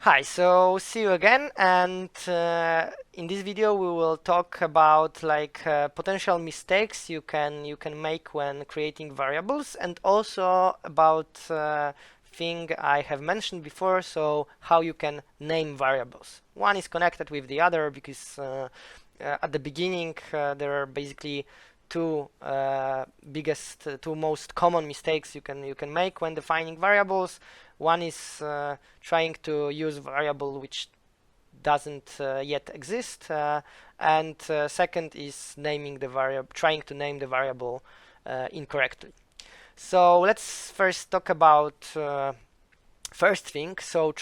Hi, so see you again, and in this video we will talk about potential mistakes you can make when creating variables, and also about thing I have mentioned before, so how you can name variables. One is connected with the other because at the beginning there are basically two most common mistakes you can make when defining variables. One is trying to use variable which doesn't yet exist, and second is naming the variable, trying to name the variable incorrectly. So let's first talk about first thing. So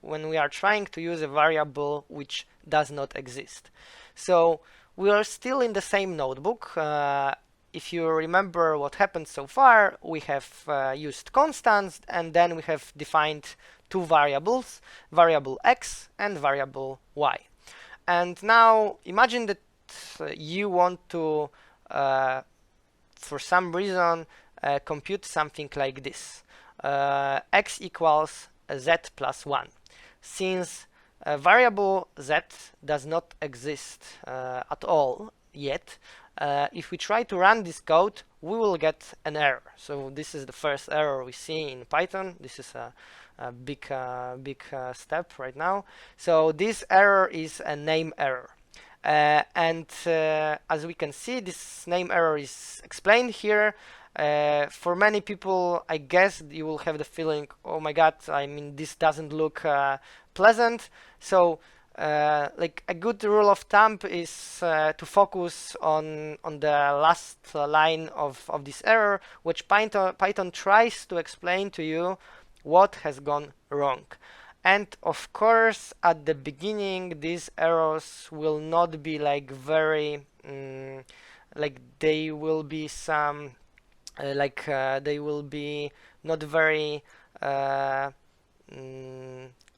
when we are trying to use a variable which does not exist. So we are still in the same notebook. If you remember what happened so far, we have used constants, and then we have defined two variables, variable x and variable y. And now imagine that you want to, for some reason, compute something like this. X equals z plus 1. Since variable z does not exist at all yet, if we try to run this code, we will get an error. So this is the first error we see in Python. This is a big step right now. So this error is a name error. And as we can see, this name error is explained here. For many people, I guess you will have the feeling, oh my god, I mean, this doesn't look pleasant. So like a good rule of thumb is to focus on the last line of this error, which Python tries to explain to you what has gone wrong. And of course, at the beginning, these errors will not be like very, like they will be some, they will be not very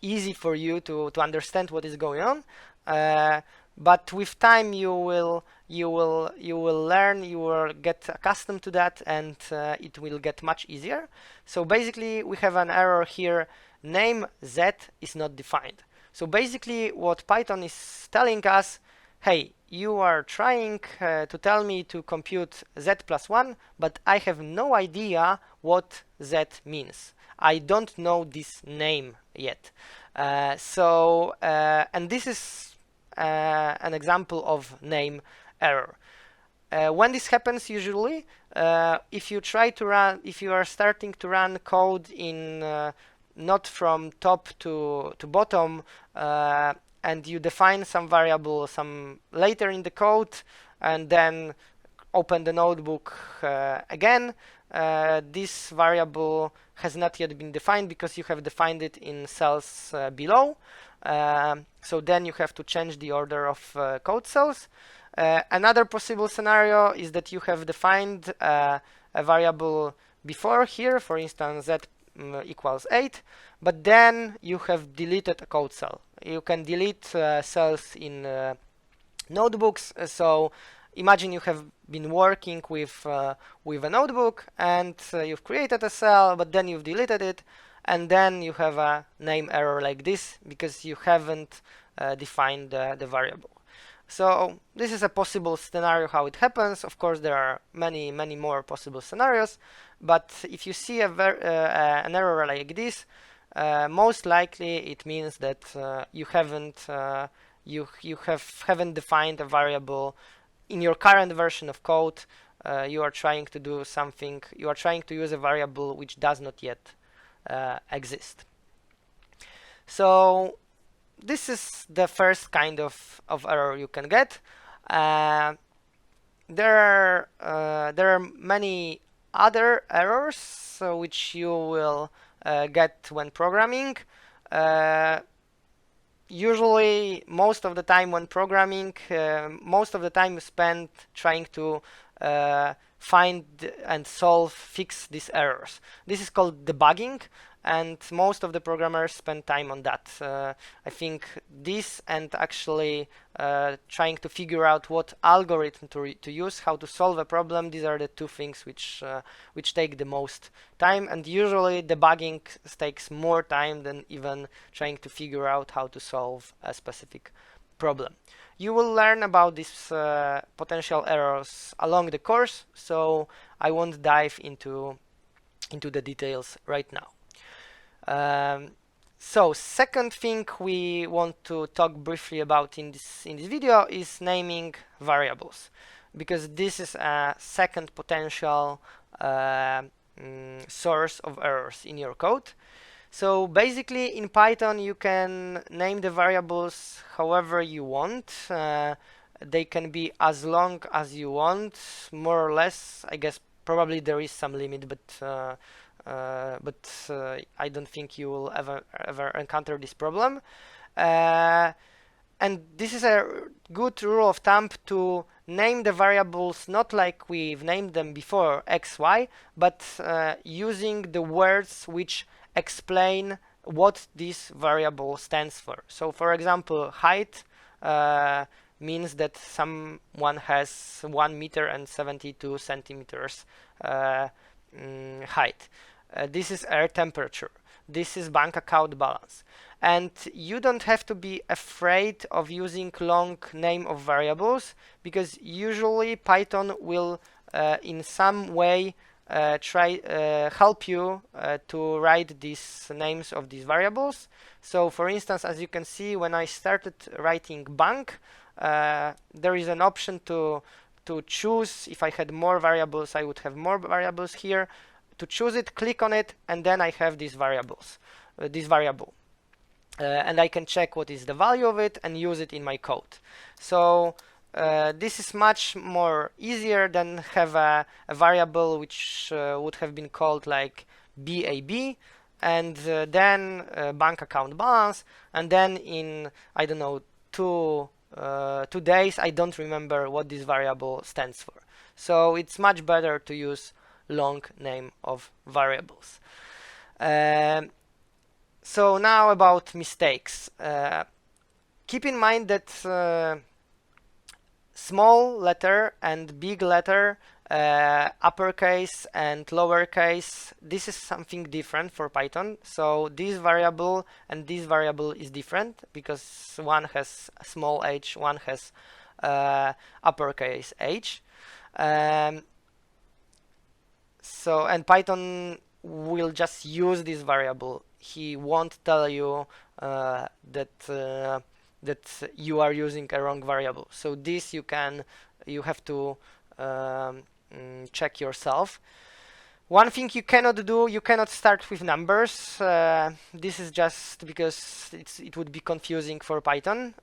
easy for you to understand what is going on. But with time, you will learn, you will get accustomed to that, and it will get much easier. So basically, we have an error here. Name z is not defined. So basically, what Python is telling us, hey, you are trying to tell me to compute z plus 1, but I have no idea what z means. I don't know this name yet. And this is an example of name error. When this happens, usually, if you are starting to run code in not from top to bottom, and you define some variable some later in the code, and then open the notebook again, this variable has not yet been defined because you have defined it in cells below. So then you have to change the order of code cells. Another possible scenario is that you have defined a variable before here, for instance, z equals 8, but then you have deleted a code cell. You can delete cells in notebooks. So imagine you have been working with a notebook, and you've created a cell, but then you've deleted it, and then you have a name error like this because you haven't defined the variable. So this is a possible scenario how it happens. Of course, there are many more possible scenarios, but if you see an error like this, most likely it means that you haven't defined a variable in your current version of code. You are trying to do something. You are trying to use a variable which does not yet exist. So this is the first kind of error you can get. There are many other errors which you will get when programming. Usually, most of the time when programming, most of the time you spend trying to find and fix these errors. This is called debugging, and most of the programmers spend time on that. I think this and actually trying to figure out what algorithm to use, how to solve a problem, these are the two things which take the most time, and usually debugging takes more time than even trying to figure out how to solve a specific problem. You will learn about these potential errors along the course, so I won't dive into the details right now. So second thing we want to talk briefly about in this video is naming variables, because this is a second potential source of errors in your code. So basically in Python you can name the variables however you want. They can be as long as you want, more or less. I guess probably there is some limit, but I don't think you will ever encounter this problem. And this is a good rule of thumb to name the variables not like we've named them before, x, y, but using the words which explain what this variable stands for. So for example, height means that someone has 1 meter and 72 centimeters height. This is air temperature. This is bank account balance. And you don't have to be afraid of using long name of variables, because usually Python will in some way help you to write these names of these variables. So for instance, as you can see, when I started writing bank, there is an option to choose. If I had more variables, I would have more variables here. To choose it, click on it, and then I have these variables, this variable. And I can check what is the value of it and use it in my code. So this is much more easier than have a variable which would have been called like BAB, and then bank account balance, and then in, I don't know, 2 days I don't remember what this variable stands for. So it's much better to use long name of variables. So now about mistakes. Keep in mind that small letter and big letter, uppercase and lowercase, this is something different for Python. So this variable and this variable is different, because one has a small h, one has uppercase h. So, and Python will just use this variable. He won't tell you that you are using a wrong variable. So this you have to check yourself. One thing you cannot do, you cannot start with numbers. This is just because it would be confusing for Python.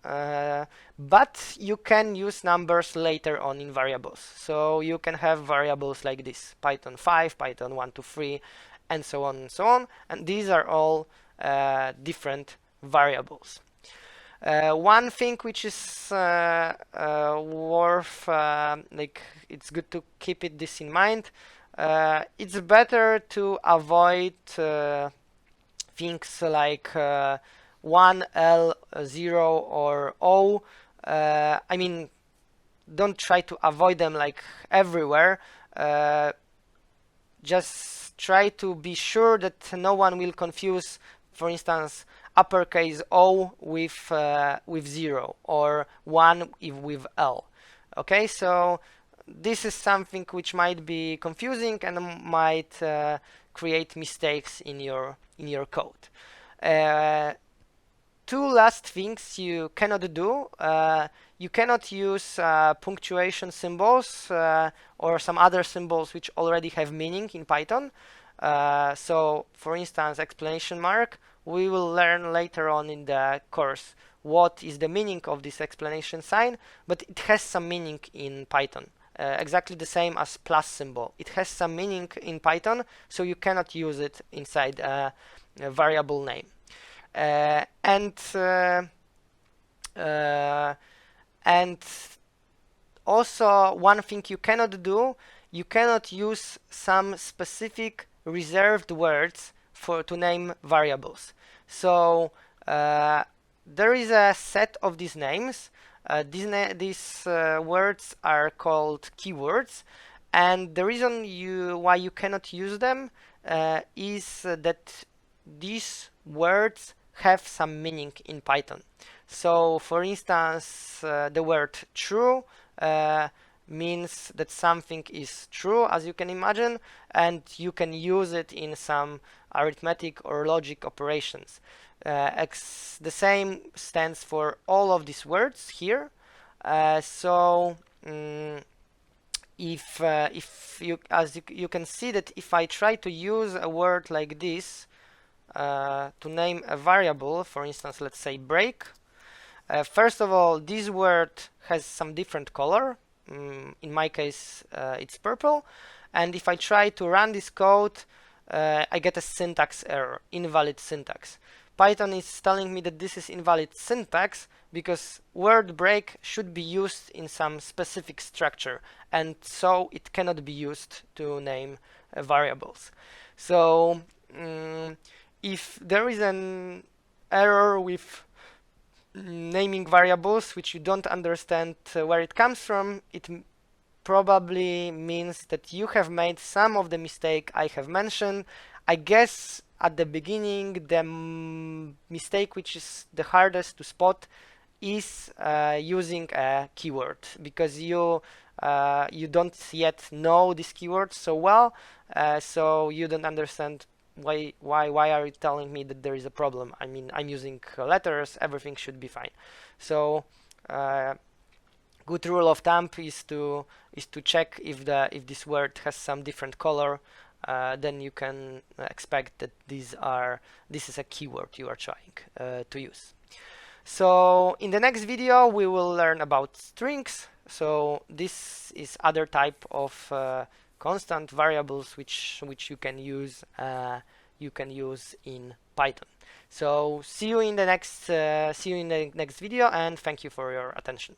But you can use numbers later on in variables. So you can have variables like this: Python 5, Python 1 to 3, and so on and so on. And these are all different variables. One thing which is worth, like, it's good to keep this in mind. It's better to avoid things like 1, L, 0, or O. I mean, don't try to avoid them like everywhere. Just try to be sure that no one will confuse, for instance, uppercase O with 0, or 1 with L. Okay, so this is something which might be confusing and might create mistakes in your code. Two last things you cannot do. You cannot use punctuation symbols or some other symbols which already have meaning in Python. So, for instance, exclamation mark. We will learn later on in the course what is the meaning of this exclamation sign, but it has some meaning in Python. Exactly the same as plus symbol. It has some meaning in Python, so you cannot use it inside a variable name. And also, one thing you cannot do, you cannot use some specific reserved words to name variables. So there is a set of these names. These words are called keywords, and the reason why you cannot use them is that these words have some meaning in Python. So for instance, the word true means that something is true, as you can imagine, and you can use it in some arithmetic or logic operations. The same stands for all of these words here. If you, as you can see, that if I try to use a word like this to name a variable, for instance, let's say break. First of all, this word has some different color. In my case, it's purple. And if I try to run this code, I get a syntax error, invalid syntax. Python is telling me that this is invalid syntax because word break should be used in some specific structure, and so it cannot be used to name variables. So if there is an error with naming variables which you don't understand where it comes from, it probably means that you have made some of the mistake I have mentioned. I guess at the beginning the mistake which is the hardest to spot is using a keyword, because you don't yet know this keyword so well, so you don't understand why are you telling me that there is a problem. I mean, I'm using letters, everything should be fine. So good rule of thumb is to check if this word has some different color. Then you can expect that this is a keyword you are trying to use. So in the next video we will learn about strings. So this is other type of constant variables which you can use in Python. So see you in the next video, and thank you for your attention.